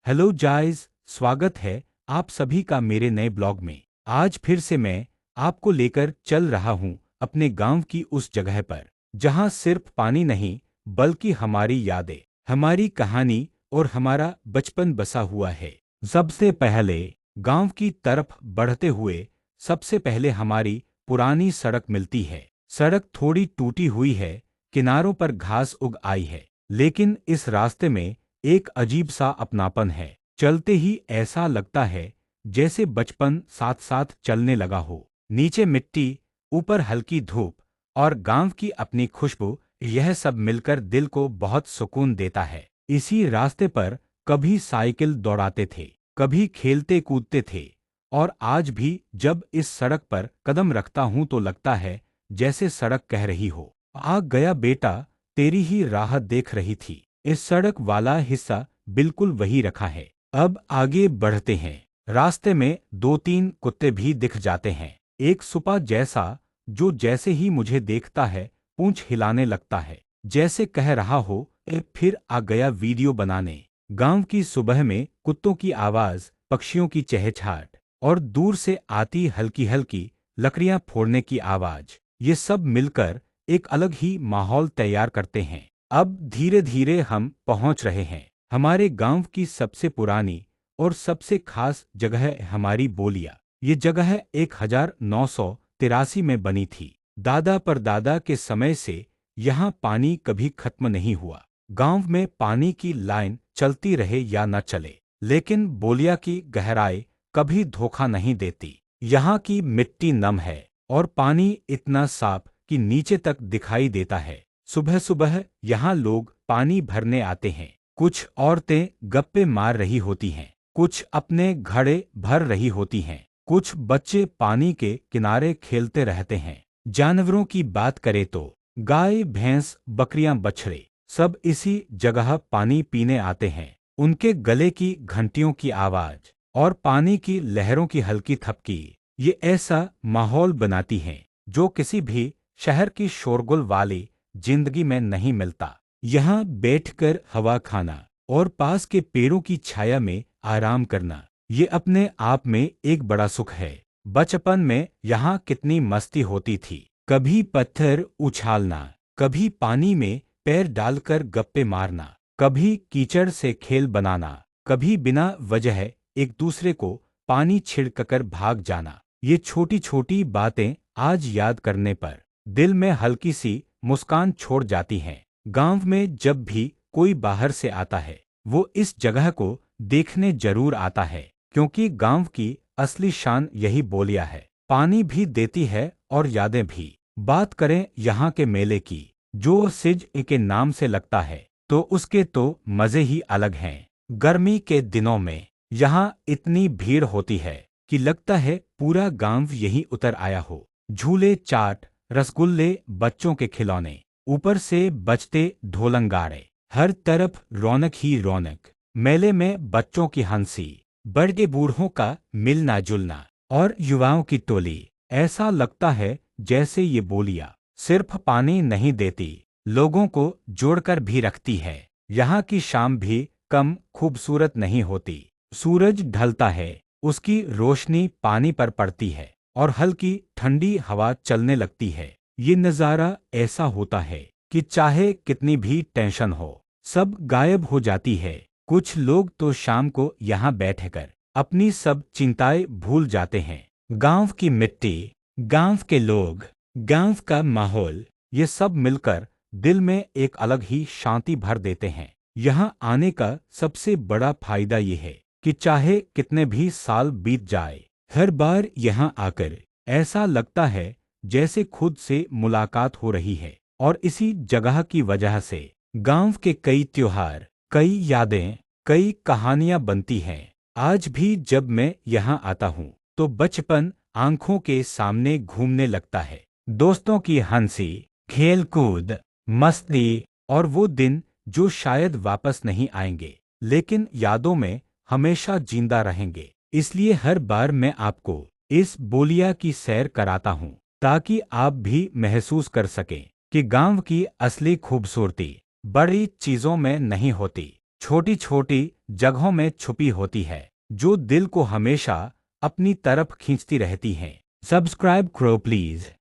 Hello guys, स्वागत है आप सभी का मेरे नए ब्लॉग में। आज फिर से मैं आपको लेकर चल रहा हूँ अपने गांव की उस जगह पर जहाँ सिर्फ पानी नहीं बल्कि हमारी यादें, हमारी कहानी और हमारा बचपन बसा हुआ है। सबसे पहले गांव की तरफ बढ़ते हुए सबसे पहले हमारी पुरानी सड़क मिलती है। सड़क थोड़ी टूटी हुई है, किनारों पर घास उग आई है, लेकिन इस रास्ते में एक अजीब सा अपनापन है। चलते ही ऐसा लगता है जैसे बचपन साथ साथ चलने लगा हो। नीचे मिट्टी, ऊपर हल्की धूप और गांव की अपनी खुशबू, यह सब मिलकर दिल को बहुत सुकून देता है। इसी रास्ते पर कभी साइकिल दौड़ाते थे, कभी खेलते कूदते थे, और आज भी जब इस सड़क पर कदम रखता हूं तो लगता है जैसे सड़क कह रही हो, आ गया बेटा, तेरी ही राह देख रही थी। इस सड़क वाला हिस्सा बिल्कुल वही रखा है। अब आगे बढ़ते हैं। रास्ते में दो तीन कुत्ते भी दिख जाते हैं। एक सुपा जैसा जो जैसे ही मुझे देखता है पूंछ हिलाने लगता है, जैसे कह रहा हो फिर आ गया वीडियो बनाने। गांव की सुबह में कुत्तों की आवाज, पक्षियों की चहचहाट और दूर से आती हल्की हल्की लकड़ियां फोड़ने की आवाज, ये सब मिलकर एक अलग ही माहौल तैयार करते हैं। अब धीरे धीरे हम पहुंच रहे हैं हमारे गांव की सबसे पुरानी और सबसे खास जगह है हमारी बोलिया। ये जगह 1983 में बनी थी। दादा परदादा के समय से यहाँ पानी कभी खत्म नहीं हुआ। गांव में पानी की लाइन चलती रहे या न चले, लेकिन बोलिया की गहराई कभी धोखा नहीं देती। यहाँ की मिट्टी नम है और पानी इतना साफ कि नीचे तक दिखाई देता है। सुबह सुबह यहाँ लोग पानी भरने आते हैं। कुछ औरतें गप्पे मार रही होती हैं, कुछ अपने घड़े भर रही होती हैं, कुछ बच्चे पानी के किनारे खेलते रहते हैं। जानवरों की बात करें तो गाय, भैंस, बकरियां, बछड़े सब इसी जगह पानी पीने आते हैं। उनके गले की घंटियों की आवाज और पानी की लहरों की हल्की थपकी, ये ऐसा माहौल बनाती हैं जो किसी भी शहर की शोरगुल वाली जिंदगी में नहीं मिलता। यहाँ बैठकर हवा खाना और पास के पेड़ों की छाया में आराम करना, ये अपने आप में एक बड़ा सुख है। बचपन में यहाँ कितनी मस्ती होती थी। कभी पत्थर उछालना, कभी पानी में पैर डालकर गप्पे मारना, कभी कीचड़ से खेल बनाना, कभी बिना वजह एक दूसरे को पानी छिड़ककर भाग जाना। ये छोटी छोटी बातें आज याद करने पर दिल में हल्की सी मुस्कान छोड़ जाती हैं। गांव में जब भी कोई बाहर से आता है वो इस जगह को देखने जरूर आता है, क्योंकि गांव की असली शान यही बोलिया है। पानी भी देती है और यादें भी। बात करें यहाँ के मेले की, जो सिज के नाम से लगता है, तो उसके तो मजे ही अलग हैं। गर्मी के दिनों में यहाँ इतनी भीड़ होती है कि लगता है पूरा गांव यहीं उतर आया हो। झूले, चाट, रसगुल्ले, बच्चों के खिलौने, ऊपर से बजते ढोलंगाड़े, हर तरफ रौनक ही रौनक। मेले में बच्चों की हंसी, बड़े बूढ़ों का मिलना जुलना और युवाओं की टोली, ऐसा लगता है जैसे ये बोलियां सिर्फ पानी नहीं देती, लोगों को जोड़कर भी रखती है। यहाँ की शाम भी कम खूबसूरत नहीं होती। सूरज ढलता है, उसकी रोशनी पानी पर पड़ती है और हल्की ठंडी हवा चलने लगती है। ये नज़ारा ऐसा होता है कि चाहे कितनी भी टेंशन हो, सब गायब हो जाती है। कुछ लोग तो शाम को यहाँ बैठकर अपनी सब चिंताएं भूल जाते हैं। गांव की मिट्टी, गांव के लोग, गांव का माहौल, ये सब मिलकर दिल में एक अलग ही शांति भर देते हैं। यहाँ आने का सबसे बड़ा फायदा ये है कि चाहे कितने भी साल बीत जाए, हर बार यहाँ आकर ऐसा लगता है जैसे खुद से मुलाकात हो रही है। और इसी जगह की वजह से गांव के कई त्योहार, कई यादें, कई कहानियां बनती हैं। आज भी जब मैं यहाँ आता हूँ तो बचपन आंखों के सामने घूमने लगता है। दोस्तों की हंसी, खेल कूद, मस्ती और वो दिन जो शायद वापस नहीं आएंगे, लेकिन यादों में हमेशा जिंदा रहेंगे। इसलिए हर बार मैं आपको इस बोलिया की सैर कराता हूँ ताकि आप भी महसूस कर सकें कि गांव की असली खूबसूरती बड़ी चीजों में नहीं होती, छोटी छोटी जगहों में छुपी होती है, जो दिल को हमेशा अपनी तरफ खींचती रहती हैं। सब्सक्राइब करो प्लीज।